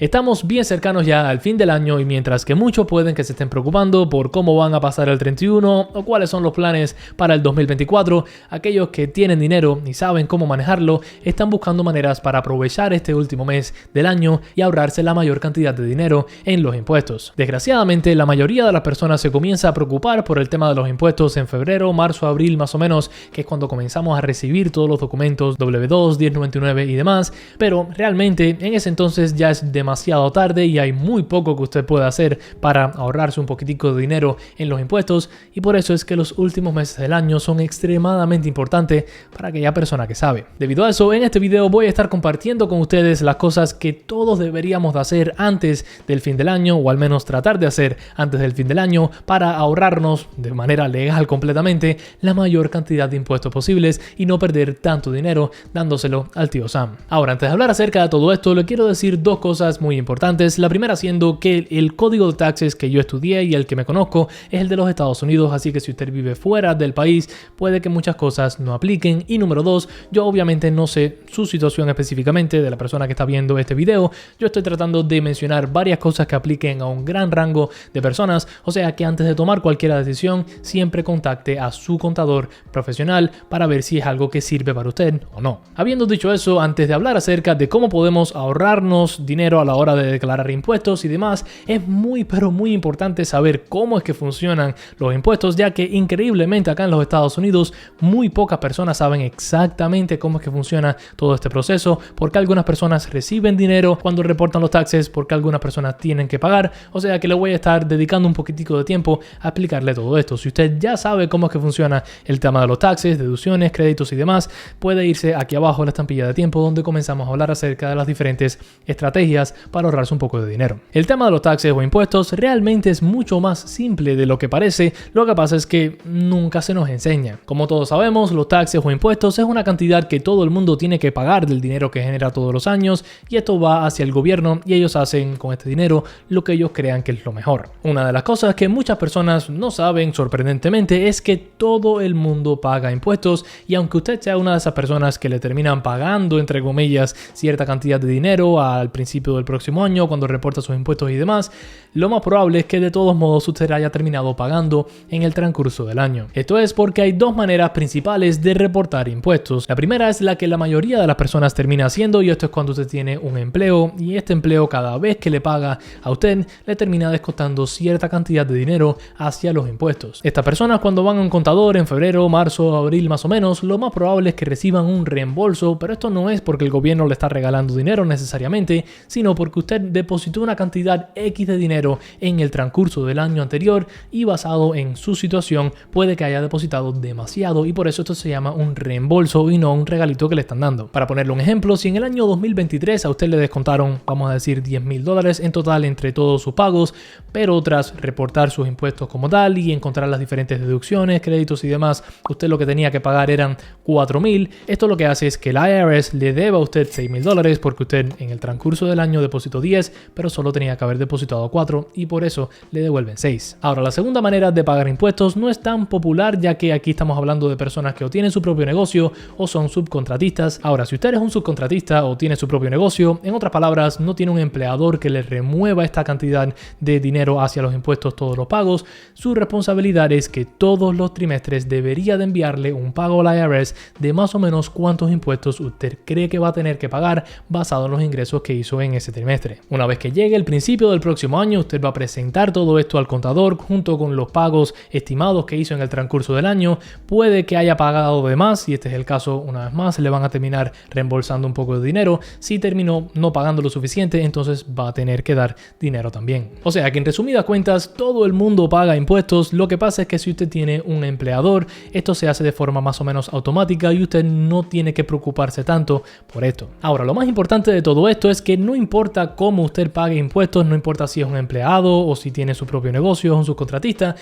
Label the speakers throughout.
Speaker 1: Estamos bien cercanos ya al fin del año y mientras que muchos pueden que se estén preocupando por cómo van a pasar el 31 o cuáles son los planes para el 2024, aquellos que tienen dinero y saben cómo manejarlo están buscando maneras para aprovechar este último mes del año y ahorrarse la mayor cantidad de dinero en los impuestos. Desgraciadamente, la mayoría de las personas se comienza a preocupar por el tema de los impuestos en febrero, marzo, abril más o menos, que es cuando comenzamos a recibir todos los documentos W2, 1099 y demás, pero realmente en ese entonces ya es demasiado tarde y hay muy poco que usted pueda hacer para ahorrarse un poquitico de dinero en los impuestos, y por eso es que los últimos meses del año son extremadamente importantes para aquella persona que sabe. Debido a eso, en este video voy a estar compartiendo con ustedes las cosas que todos deberíamos de hacer antes del fin del año, o al menos tratar de hacer antes del fin del año, para ahorrarnos de manera legal completamente la mayor cantidad de impuestos posibles y no perder tanto dinero dándoselo al tío Sam. Ahora, antes de hablar acerca de todo esto, le quiero decir dos cosas muy importantes. La primera siendo que el código de taxes que yo estudié y el que me conozco es el de los Estados Unidos, así que si usted vive fuera del país puede que muchas cosas no apliquen. Y número dos, yo obviamente no sé su situación específicamente de la persona que está viendo este video. Yo estoy tratando de mencionar varias cosas que apliquen a un gran rango de personas, o sea que antes de tomar cualquier decisión siempre contacte a su contador profesional para ver si es algo que sirve para usted o no. Habiendo dicho eso, antes de hablar acerca de cómo podemos ahorrarnos dinero a la hora de declarar impuestos y demás, es muy importante saber cómo es que funcionan los impuestos, ya que increíblemente acá en los Estados Unidos muy pocas personas saben exactamente cómo es que funciona todo este proceso, porque algunas personas reciben dinero cuando reportan los taxes, porque algunas personas tienen que pagar, o sea que le voy a estar dedicando un poquitico de tiempo a explicarle todo esto. Si usted ya sabe cómo es que funciona el tema de los taxes, deducciones, créditos y demás, puede irse aquí abajo a la estampilla de tiempo donde comenzamos a hablar acerca de las diferentes estrategias para ahorrarse un poco de dinero. El tema de los taxes o impuestos realmente es mucho más simple de lo que parece. Lo que pasa es que nunca se nos enseña. Como todos sabemos, los taxes o impuestos es una cantidad que todo el mundo tiene que pagar del dinero que genera todos los años, y esto va hacia el gobierno y ellos hacen con este dinero lo que ellos crean que es lo mejor. Una de las cosas que muchas personas no saben, sorprendentemente, es que todo el mundo paga impuestos, y aunque usted sea una de esas personas que le terminan pagando, entre comillas, cierta cantidad de dinero al principio del próximo año cuando reporta sus impuestos y demás, lo más probable es que de todos modos usted haya terminado pagando en el transcurso del año. Esto es porque hay dos maneras principales de reportar impuestos. La primera es la que la mayoría de las personas termina haciendo, y esto es cuando usted tiene un empleo, y este empleo cada vez que le paga a usted le termina descontando cierta cantidad de dinero hacia los impuestos. Estas personas, cuando van a un contador en febrero, marzo, abril más o menos, lo más probable es que reciban un reembolso, pero esto no es porque el gobierno le está regalando dinero necesariamente, sino porque usted depositó una cantidad X de dinero en el transcurso del año anterior, y basado en su situación puede que haya depositado demasiado, y por eso esto se llama un reembolso y no un regalito que le están dando. Para ponerle un ejemplo, si en el año 2023 a usted le descontaron, vamos a decir, $10,000 en total entre todos sus pagos, pero tras reportar sus impuestos como tal y encontrar las diferentes deducciones, créditos y demás, usted lo que tenía que pagar eran $4,000. Esto lo que hace es que el IRS le deba a usted $6,000 porque usted en el transcurso del año depositó 10, pero solo tenía que haber depositado 4, y por eso le devuelven 6. Ahora, la segunda manera de pagar impuestos no es tan popular, ya que aquí estamos hablando de personas que o tienen su propio negocio o son subcontratistas. Ahora, si usted es un subcontratista o tiene su propio negocio, en otras palabras, no tiene un empleador que le remueva esta cantidad de dinero hacia los impuestos todos los pagos, su responsabilidad es que todos los trimestres debería de enviarle un pago al IRS de más o menos cuántos impuestos usted cree que va a tener que pagar basado en los ingresos que hizo en ese trimestre. Una vez que llegue el principio del próximo año, usted va a presentar todo esto al contador junto con los pagos estimados que hizo en el transcurso del año. Puede que haya pagado de más, y este es el caso, una vez más le van a terminar reembolsando un poco de dinero. Si terminó no pagando lo suficiente, entonces va a tener que dar dinero también. O sea que en resumidas cuentas, todo el mundo paga impuestos. Lo que pasa es que si usted tiene un empleador, esto se hace de forma más o menos automática y usted no tiene que preocuparse tanto por esto. Ahora, lo más importante de todo esto es que no importa cómo usted pague impuestos, no importa si es un empleado o si tiene su propio negocio o un subcontratista,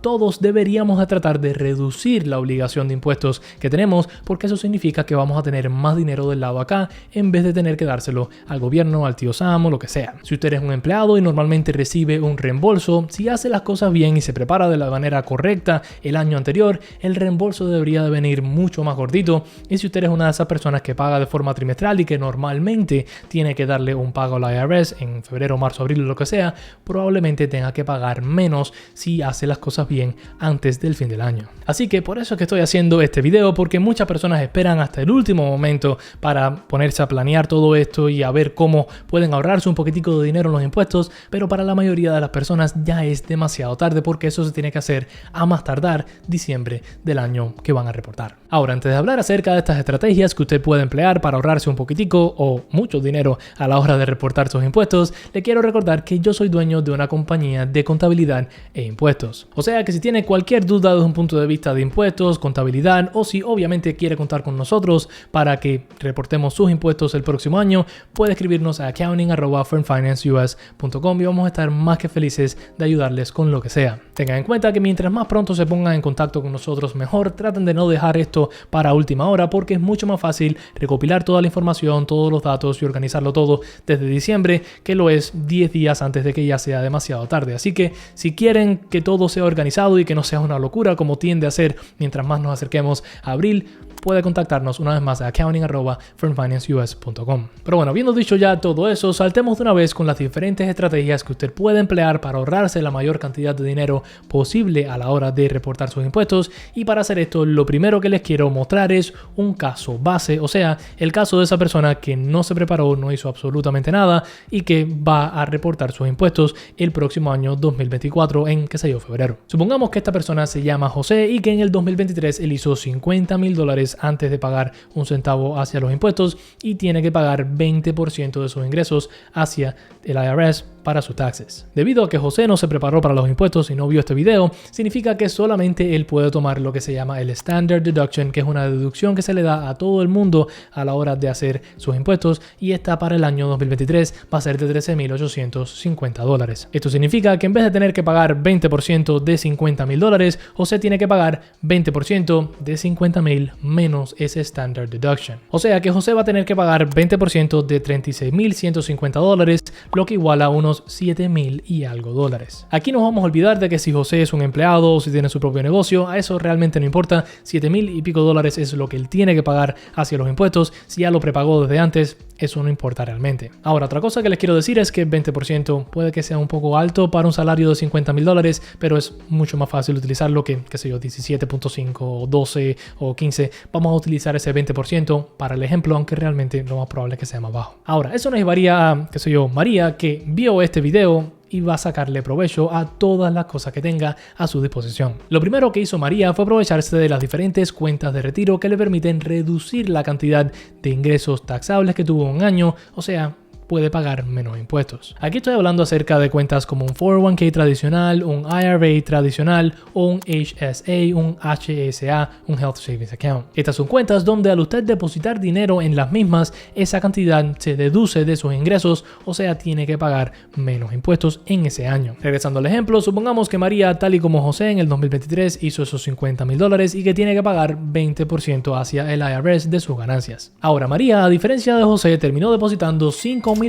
Speaker 1: todos deberíamos de tratar de reducir la obligación de impuestos que tenemos, porque eso significa que vamos a tener más dinero del lado acá en vez de tener que dárselo al gobierno, al tío Sam o lo que sea. Si usted es un empleado y normalmente recibe un reembolso, si hace las cosas bien y se prepara de la manera correcta el año anterior, el reembolso debería de venir mucho más gordito. Y si usted es una de esas personas que paga de forma trimestral y que normalmente tiene que darle un pago al IRS en febrero, marzo, abril o lo que sea, probablemente tenga que pagar menos si hace las cosas bien antes del fin del año. Así que por eso es que estoy haciendo este video, porque muchas personas esperan hasta el último momento para ponerse a planear todo esto y a ver cómo pueden ahorrarse un poquitico de dinero en los impuestos, pero para la mayoría de las personas ya es demasiado tarde, porque eso se tiene que hacer a más tardar diciembre del año que van a reportar. Ahora, antes de hablar acerca de estas estrategias que usted puede emplear para ahorrarse un poquitico o mucho dinero a la hora de reportar sus impuestos, le quiero recordar que yo soy dueño de una compañía de contabilidad e impuestos. O sea que si tiene cualquier duda desde un punto de vista de impuestos, contabilidad, o si obviamente quiere contar con nosotros para que reportemos sus impuestos el próximo año, puede escribirnos a accounting@firmfinanceus.com y vamos a estar más que felices de ayudarles con lo que sea. Tengan en cuenta que mientras más pronto se pongan en contacto con nosotros, mejor. Traten de no dejar esto para última hora, porque es mucho más fácil recopilar toda la información, todos los datos y organizarlo todo desde diciembre que lo es 10 días antes de que ya sea demasiado tarde. Así que si quieren que todo sea organizado y que no sea una locura como tiende a ser mientras más nos acerquemos a abril, puede contactarnos una vez más a accounting@firmfinanceus.com. Pero bueno, habiendo dicho ya todo eso, saltemos de una vez con las diferentes estrategias que usted puede emplear para ahorrarse la mayor cantidad de dinero posible a la hora de reportar sus impuestos. Y para hacer esto, lo primero que les quiero mostrar es un caso base, o sea, el caso de esa persona que no se preparó, no hizo absolutamente nada y que va a reportar sus impuestos el próximo año 2024 en, qué sé yo, febrero. Supongamos que esta persona se llama José y que en el 2023 él hizo $50,000 antes de pagar un centavo hacia los impuestos y tiene que pagar 20% de sus ingresos hacia el IRS para sus taxes. Debido a que José no se preparó para los impuestos y no vio este video, significa que solamente él puede tomar lo que se llama el Standard Deduction, que es una deducción que se le da a todo el mundo a la hora de hacer sus impuestos, y esta para el año 2023 va a ser de $13,850. Esto significa que en vez de tener que pagar 20% de $50,000, José tiene que pagar 20% de $50,000 menos ese Standard Deduction. O sea que José va a tener que pagar 20% de $36,150, lo que iguala a unos $7,000 y algo dólares. Aquí nos vamos a olvidar de que si José es un empleado o si tiene su propio negocio, a eso realmente no importa. $7,000 y pico dólares es lo que él tiene que pagar hacia los impuestos. Si ya lo prepagó desde antes, eso no importa realmente. Ahora, otra cosa que les quiero decir es que 20% puede que sea un poco alto para un salario de $50,000, pero es mucho más fácil utilizarlo que, qué sé yo, 17.5 o 12 o 15. Vamos a utilizar ese 20% para el ejemplo, aunque realmente lo más probable es que sea más bajo. Ahora, eso nos llevaría a, qué sé yo, María, que vio este video y va a sacarle provecho a todas las cosas que tenga a su disposición. Lo primero que hizo María fue aprovecharse de las diferentes cuentas de retiro que le permiten reducir la cantidad de ingresos taxables que tuvo un año, o sea, puede pagar menos impuestos. Aquí estoy hablando acerca de cuentas como un 401k tradicional, un IRA tradicional o un HSA, un HSA, un Health Savings Account. Estas son cuentas donde al usted depositar dinero en las mismas, esa cantidad se deduce de sus ingresos, o sea, tiene que pagar menos impuestos en ese año. Regresando al ejemplo, supongamos que María, tal y como José en el 2023, hizo esos $50,000 y que tiene que pagar 20% hacia el IRS de sus ganancias. Ahora, María, a diferencia de José, terminó depositando $5,000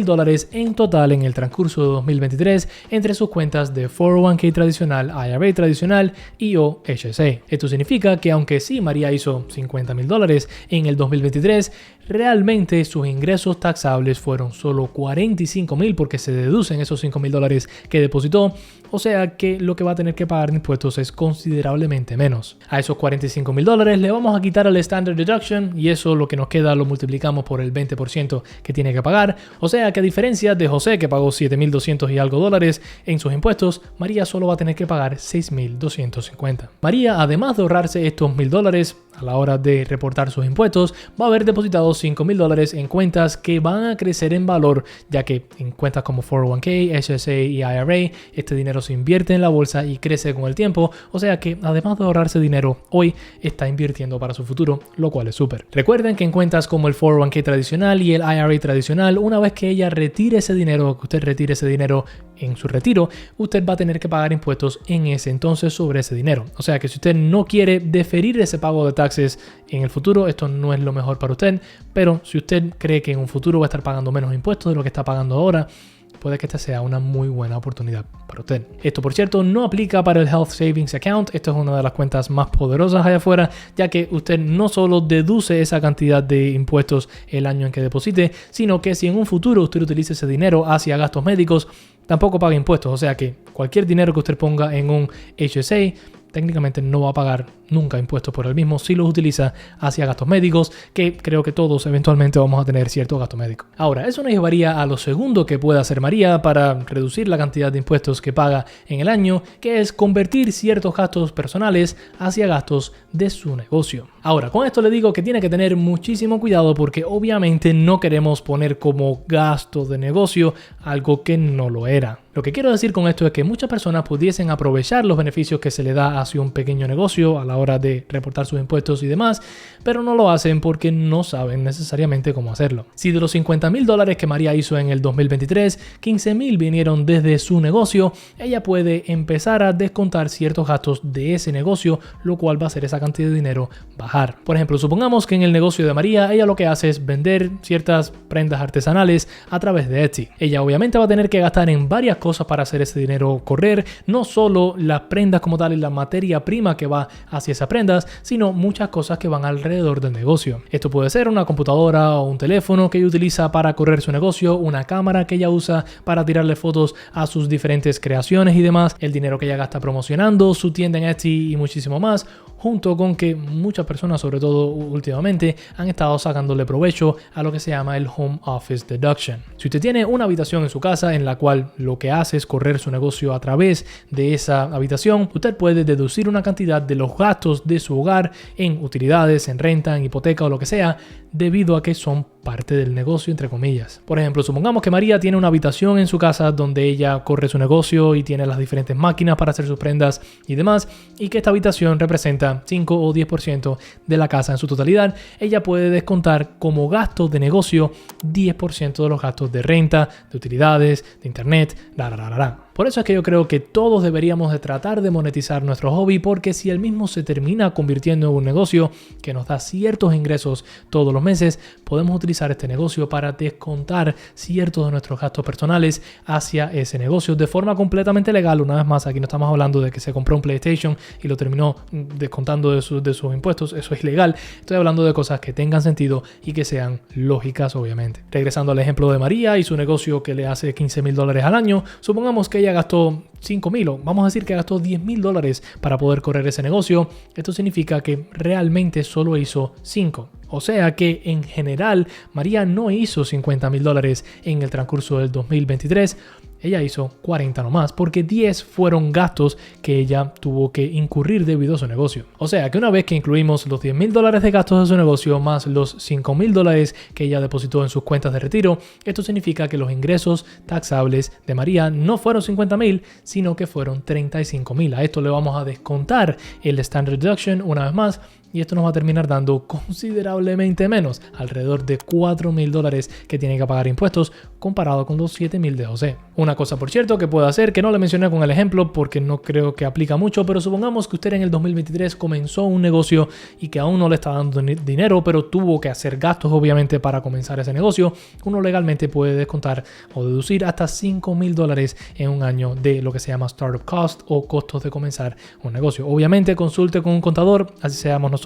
Speaker 1: en total en el transcurso de 2023 entre sus cuentas de 401k tradicional, IRA tradicional y o HSA. Esto significa que aunque sí María hizo $50,000 en el 2023, realmente sus ingresos taxables fueron solo $45,000 porque se deducen esos $5,000 que depositó, o sea que lo que va a tener que pagar en impuestos es considerablemente menos. A esos $45,000 le vamos a quitar el Standard Deduction y eso lo que nos queda lo multiplicamos por el 20% que tiene que pagar, o sea que a diferencia de José que pagó $7,200 y algo dólares en sus impuestos, María solo va a tener que pagar $6,250. María, además de ahorrarse estos $1,000 a la hora de reportar sus impuestos, va a haber depositado $5,000 en cuentas que van a crecer en valor, ya que en cuentas como 401k, HSA y IRA, este dinero se invierte en la bolsa y crece con el tiempo, o sea que además de ahorrarse dinero, hoy está invirtiendo para su futuro, lo cual es súper. Recuerden que en cuentas como el 401k tradicional y el IRA tradicional, una vez que ella retire ese dinero, que usted retire ese dinero en su retiro, usted va a tener que pagar impuestos en ese entonces sobre ese dinero. O sea que si usted no quiere deferir ese pago de taxes en el futuro, esto no es lo mejor para usted, pero si usted cree que en un futuro va a estar pagando menos impuestos de lo que está pagando ahora, puede que esta sea una muy buena oportunidad para usted. Esto, por cierto, no aplica para el Health Savings Account. Esto es una de las cuentas más poderosas allá afuera, ya que usted no solo deduce esa cantidad de impuestos el año en que deposite, sino que si en un futuro usted utiliza ese dinero hacia gastos médicos, tampoco paga impuestos. O sea que cualquier dinero que usted ponga en un HSA, técnicamente no va a pagar nunca impuestos por el mismo si los utiliza hacia gastos médicos, que creo que todos eventualmente vamos a tener cierto gasto médico. Ahora, eso nos llevaría a lo segundo que puede hacer María para reducir la cantidad de impuestos que paga en el año, que es convertir ciertos gastos personales hacia gastos de su negocio. Ahora, con esto le digo que tiene que tener muchísimo cuidado porque obviamente no queremos poner como gasto de negocio algo que no lo era. Lo que quiero decir con esto es que muchas personas pudiesen aprovechar los beneficios que se le da hacia un pequeño negocio a la hora de reportar sus impuestos y demás, pero no lo hacen porque no saben necesariamente cómo hacerlo. Si de los $50,000 que María hizo en el 2023, 15,000 vinieron desde su negocio, ella puede empezar a descontar ciertos gastos de ese negocio, lo cual va a hacer esa cantidad de dinero bajar. Por ejemplo, supongamos que en el negocio de María, ella lo que hace es vender ciertas prendas artesanales a través de Etsy. Ella obviamente va a tener que gastar en varias cosas para hacer ese dinero correr, no solo las prendas como tal y la materia prima que va hacia esas prendas, sino muchas cosas que van alrededor del negocio. Esto puede ser una computadora o un teléfono que ella utiliza para correr su negocio, una cámara que ella usa para tirarle fotos a sus diferentes creaciones y demás, el dinero que ella gasta promocionando su tienda en Etsy y muchísimo más, junto con que muchas personas, sobre todo últimamente, han estado sacándole provecho a lo que se llama el Home Office Deduction. Si usted tiene una habitación en su casa en la cual lo que hace es correr su negocio a través de esa habitación, usted puede deducir una cantidad de los gastos de su hogar en utilidades, en renta, en hipoteca o lo que sea, debido a que son parte del negocio, entre comillas. Por ejemplo, supongamos que María tiene una habitación en su casa donde ella corre su negocio y tiene las diferentes máquinas para hacer sus prendas y demás, y que esta habitación representa 5 o 10% de la casa en su totalidad. Ella puede descontar como gasto de negocio 10% de los gastos de renta, de utilidades, de internet, Por eso es que yo creo que todos deberíamos de tratar de monetizar nuestro hobby, porque si el mismo se termina convirtiendo en un negocio que nos da ciertos ingresos todos los meses, podemos utilizar este negocio para descontar ciertos de nuestros gastos personales hacia ese negocio de forma completamente legal. Una vez más, aquí no estamos hablando de que se compró un PlayStation y lo terminó descontando de sus impuestos. Eso es ilegal. Estoy hablando de cosas que tengan sentido y que sean lógicas, obviamente. Regresando al ejemplo de María y su negocio que le hace $15,000 al año, supongamos que ella gastó 5,000 o vamos a decir que gastó $10,000 para poder correr ese negocio. Esto significa que realmente solo hizo 5. O sea que en general María no hizo $50,000 en el transcurso del 2023. Ella hizo 40 nomás, porque 10 fueron gastos que ella tuvo que incurrir debido a su negocio. O sea que una vez que incluimos los $10,000 de gastos de su negocio más los $5,000 que ella depositó en sus cuentas de retiro, esto significa que los ingresos taxables de María no fueron $50,000, sino que fueron $35,000. A esto le vamos a descontar el Standard Deduction una vez más, y esto nos va a terminar dando considerablemente menos, alrededor de $4,000 que tiene que pagar impuestos comparado con los $7,000 de José. Una cosa, por cierto, que puedo hacer, que no le mencioné con el ejemplo porque no creo que aplica mucho, pero supongamos que usted en el 2023 comenzó un negocio y que aún no le está dando dinero, pero tuvo que hacer gastos obviamente para comenzar ese negocio. Uno legalmente puede descontar o deducir hasta $5,000 en un año de lo que se llama startup cost o costos de comenzar un negocio. Obviamente consulte con un contador, así seamos nosotros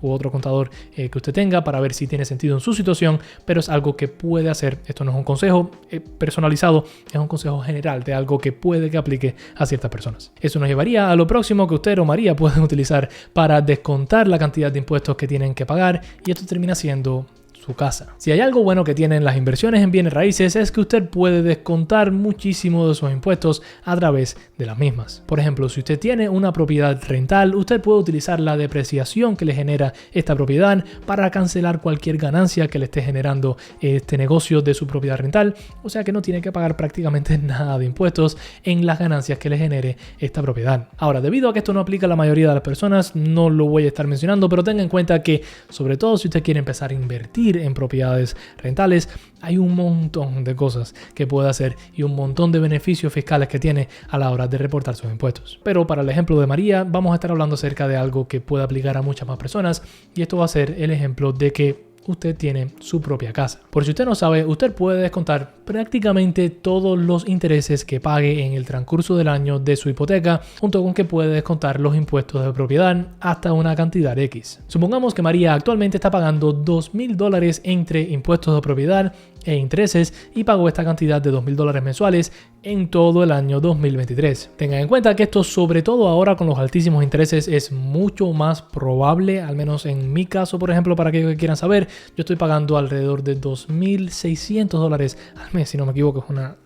Speaker 1: u otro contador que usted tenga, para ver si tiene sentido en su situación, pero es algo que puede hacer. Esto no es un consejo personalizado, es un consejo general de algo que puede que aplique a ciertas personas. Eso nos llevaría a lo próximo que usted o María pueden utilizar para descontar la cantidad de impuestos que tienen que pagar, y esto termina siendo su casa. Si hay algo bueno que tienen las inversiones en bienes raíces, es que usted puede descontar muchísimo de sus impuestos a través de las mismas. Por ejemplo, si usted tiene una propiedad rental, usted puede utilizar la depreciación que le genera esta propiedad para cancelar cualquier ganancia que le esté generando este negocio de su propiedad rental, o sea que no tiene que pagar prácticamente nada de impuestos en las ganancias que le genere esta propiedad. Ahora, debido a que esto no aplica a la mayoría de las personas, no lo voy a estar mencionando, pero tenga en cuenta que, sobre todo si usted quiere empezar a invertir invertir en propiedades rentales. Hay un montón de cosas que puede hacer y un montón de beneficios fiscales que tiene a la hora de reportar sus impuestos. Pero para el ejemplo de María, vamos a estar hablando acerca de algo que puede aplicar a muchas más personas, y esto va a ser el ejemplo de que usted tiene su propia casa. Por si usted no sabe, usted puede descontar prácticamente todos los intereses que pague en el transcurso del año de su hipoteca, junto con que puede descontar los impuestos de propiedad hasta una cantidad X. Supongamos que María actualmente está pagando $2,000 entre impuestos de propiedad e intereses y pagó esta cantidad de $2,000 mensuales en todo el año 2023. Tengan en cuenta que esto, sobre todo ahora con los altísimos intereses, es mucho más probable, al menos en mi caso, por ejemplo, para aquellos que quieran saber, yo estoy pagando alrededor de $2,600 al mes, si no me equivoco, es una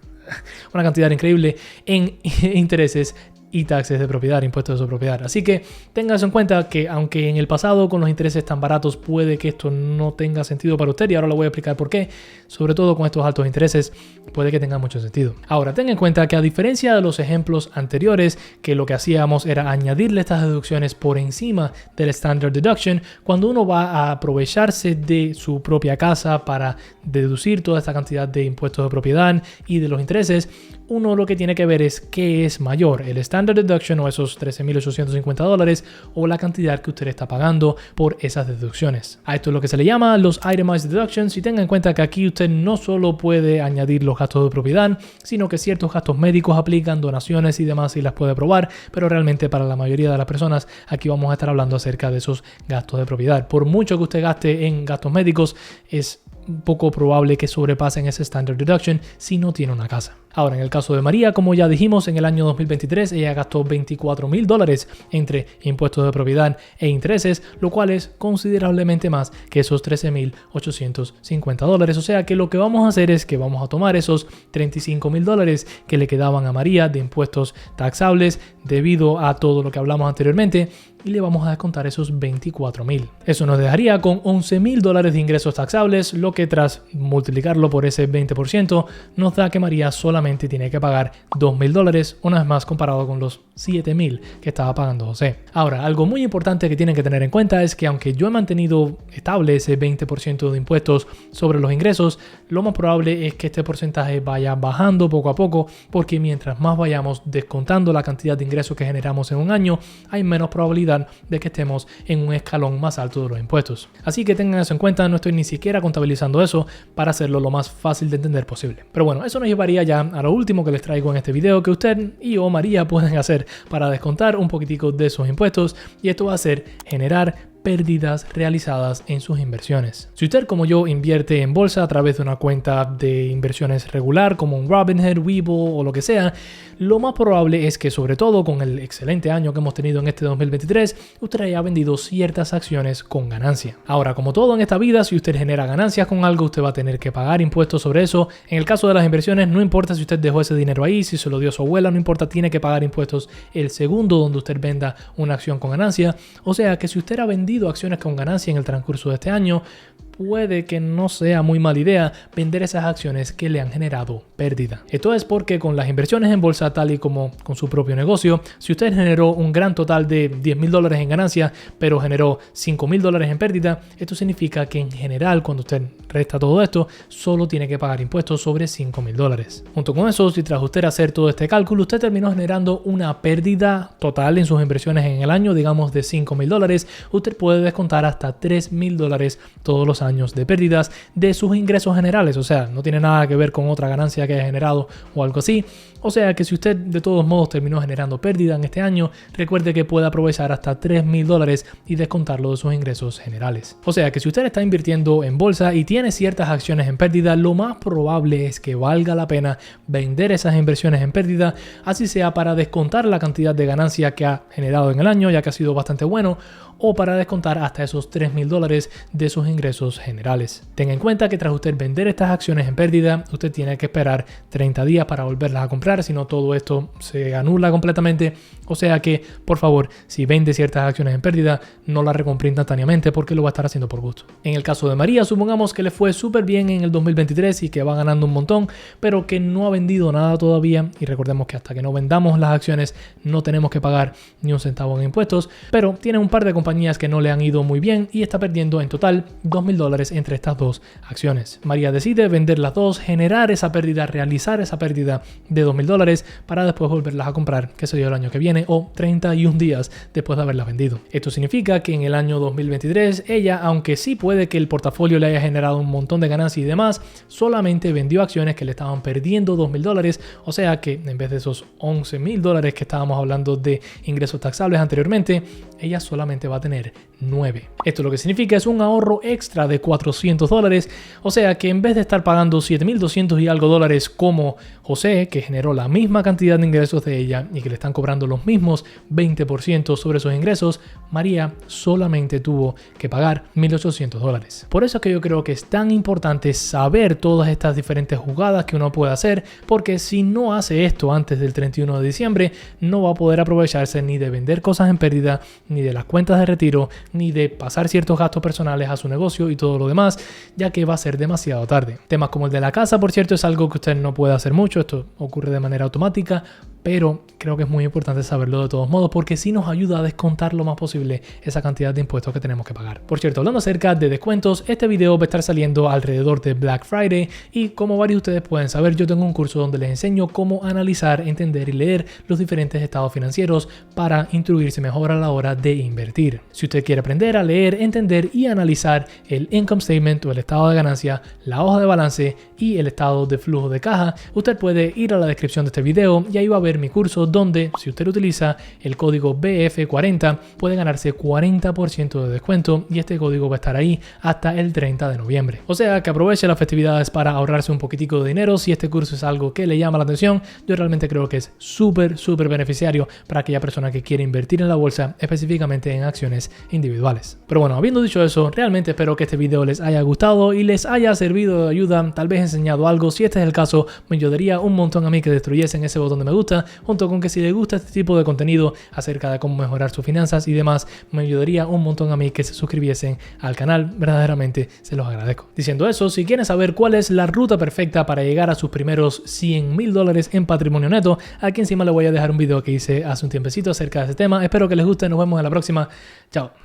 Speaker 1: cantidad increíble en intereses y taxes de propiedad, impuestos de su propiedad. Así que tengan en cuenta que aunque en el pasado con los intereses tan baratos puede que esto no tenga sentido para usted, y ahora le voy a explicar por qué, sobre todo con estos altos intereses puede que tenga mucho sentido. Ahora, tengan en cuenta que a diferencia de los ejemplos anteriores, que lo que hacíamos era añadirle estas deducciones por encima del Standard Deduction, cuando uno va a aprovecharse de su propia casa para deducir toda esta cantidad de impuestos de propiedad y de los intereses, uno lo que tiene que ver es qué es mayor, el Standard Deduction o esos $13,850 o la cantidad que usted está pagando por esas deducciones. A esto es lo que se le llama los Itemized Deductions, y tenga en cuenta que aquí usted no solo puede añadir los gastos de propiedad, sino que ciertos gastos médicos aplican, donaciones y demás, y las puede probar, pero realmente para la mayoría de las personas aquí vamos a estar hablando acerca de esos gastos de propiedad. Por mucho que usted gaste en gastos médicos, es poco probable que sobrepasen ese Standard Deduction si no tiene una casa. Ahora, en el caso de María, como ya dijimos, en el año 2023 ella gastó $24,000 entre impuestos de propiedad e intereses, lo cual es considerablemente más que esos $13,850. O sea que lo que vamos a hacer es que vamos a tomar esos $35,000 que le quedaban a María de impuestos taxables debido a todo lo que hablamos anteriormente, y le vamos a descontar esos $24,000. Eso nos dejaría con $11,000 de ingresos taxables, lo que tras multiplicarlo por ese 20% nos da que María solamente tiene que pagar $2,000, una vez más comparado con los $7,000 que estaba pagando José. Ahora, algo muy importante que tienen que tener en cuenta es que aunque yo he mantenido estable ese 20% de impuestos sobre los ingresos, lo más probable es que este porcentaje vaya bajando poco a poco, porque mientras más vayamos descontando la cantidad de ingresos que generamos en un año, hay menos probabilidad de que estemos en un escalón más alto de los impuestos. Así que tengan eso en cuenta, no estoy ni siquiera contabilizando eso para hacerlo lo más fácil de entender posible. Pero bueno, eso nos llevaría ya a lo último que les traigo en este video, que usted y o María pueden hacer para descontar un poquitico de sus impuestos, y esto va a ser generar pérdidas realizadas en sus inversiones. Si usted, como yo, invierte en bolsa a través de una cuenta de inversiones regular como un Robinhood, Webull o lo que sea, lo más probable es que, sobre todo con el excelente año que hemos tenido en este 2023, usted haya vendido ciertas acciones con ganancia. Ahora, como todo en esta vida, si usted genera ganancias con algo, usted va a tener que pagar impuestos sobre eso. En el caso de las inversiones, no importa si usted dejó ese dinero ahí, si se lo dio a su abuela, no importa, tiene que pagar impuestos el segundo donde usted venda una acción con ganancia. O sea que si usted ha vendido acciones con ganancia en el transcurso de este año, puede que no sea muy mala idea vender esas acciones que le han generado pérdida. Esto es porque con las inversiones en bolsa, tal y como con su propio negocio, si usted generó un gran total de $10,000 en ganancia, pero generó $5,000 en pérdida, esto significa que en general, cuando usted resta todo esto, solo tiene que pagar impuestos sobre $5,000. Junto con eso, si tras usted hacer todo este cálculo, usted terminó generando una pérdida total en sus inversiones en el año, digamos de $5,000, usted puede descontar hasta $3,000 todos los años de pérdidas de sus ingresos generales. O sea, no tiene nada que ver con otra ganancia que haya generado o algo así. O sea que si usted de todos modos terminó generando pérdida en este año, recuerde que puede aprovechar hasta $3,000 y descontarlo de sus ingresos generales. O sea que si usted está invirtiendo en bolsa y tiene ciertas acciones en pérdida, lo más probable es que valga la pena vender esas inversiones en pérdida, así sea para descontar la cantidad de ganancia que ha generado en el año, ya que ha sido bastante bueno, o para descontar hasta esos $3,000 de sus ingresos generales. Tenga en cuenta que tras usted vender estas acciones en pérdida, usted tiene que esperar 30 días para volverlas a comprar, si no todo esto se anula completamente. O sea que, por favor, si vende ciertas acciones en pérdida, no las recompre instantáneamente, porque lo va a estar haciendo por gusto. En el caso de María, supongamos que le fue súper bien en el 2023 y que va ganando un montón, pero que no ha vendido nada todavía, y recordemos que hasta que no vendamos las acciones no tenemos que pagar ni un centavo en impuestos, pero tiene un par de compañías que no le han ido muy bien y está perdiendo en total $2,000 $2,000 entre estas dos acciones. María decide vender las dos, generar esa pérdida, realizar esa pérdida de $2,000 para después volverlas a comprar, que sería el año que viene o 31 días después de haberlas vendido. Esto significa que en el año 2023 ella, aunque sí puede que el portafolio le haya generado un montón de ganancias y demás, solamente vendió acciones que le estaban perdiendo $2,000, o sea que en vez de esos $11,000 que estábamos hablando de ingresos taxables anteriormente, ella solamente va a tener 9. Esto lo que significa es un ahorro extra de $400, o sea que en vez de estar pagando $7,200 y algo como José, que generó la misma cantidad de ingresos de ella y que le están cobrando los mismos 20% sobre esos ingresos, María solamente tuvo que pagar $1,800. Por eso es que yo creo que es tan importante saber todas estas diferentes jugadas que uno puede hacer, porque si no hace esto antes del 31 de diciembre, no va a poder aprovecharse ni de vender cosas en pérdida, ni de las cuentas de retiro, ni de pasar ciertos gastos personales a su negocio y todo lo demás, ya que va a ser demasiado tarde. Temas como el de la casa, por cierto, es algo que usted no puede hacer mucho, esto ocurre de manera automática, pero creo que es muy importante saberlo de todos modos porque sí nos ayuda a descontar lo más posible esa cantidad de impuestos que tenemos que pagar. Por cierto, hablando acerca de descuentos, este video va a estar saliendo alrededor de Black Friday y como varios de ustedes pueden saber, yo tengo un curso donde les enseño cómo analizar, entender y leer los diferentes estados financieros para instruirse mejor a la hora de invertir. Si usted quiere aprender a leer, entender y analizar el income statement o el estado de ganancia, la hoja de balance y el estado de flujo de caja, usted puede ir a la descripción de este video y ahí va a ver mi curso donde si usted utiliza el código BF40 puede ganarse 40% de descuento y este código va a estar ahí hasta el 30 de noviembre. O sea que aproveche las festividades para ahorrarse un poquitico de dinero. Si este curso es algo que le llama la atención, yo realmente creo que es súper beneficiario para aquella persona que quiere invertir en la bolsa, específicamente en acciones individuales. Pero bueno, habiendo dicho eso, realmente espero que este video les haya gustado y les haya servido de ayuda, tal vez enseñado algo. Si este es el caso, me ayudaría un montón a mí que destruyesen ese botón de me gusta, junto con que si les gusta este tipo de contenido acerca de cómo mejorar sus finanzas y demás, me ayudaría un montón a mí que se suscribiesen al canal. Verdaderamente se los agradezco. Diciendo eso, si quieren saber cuál es la ruta perfecta para llegar a sus primeros $100,000 en patrimonio neto, aquí encima les voy a dejar un video que hice hace un tiempecito acerca de ese tema. Espero que les guste, nos vemos en la próxima. Chao.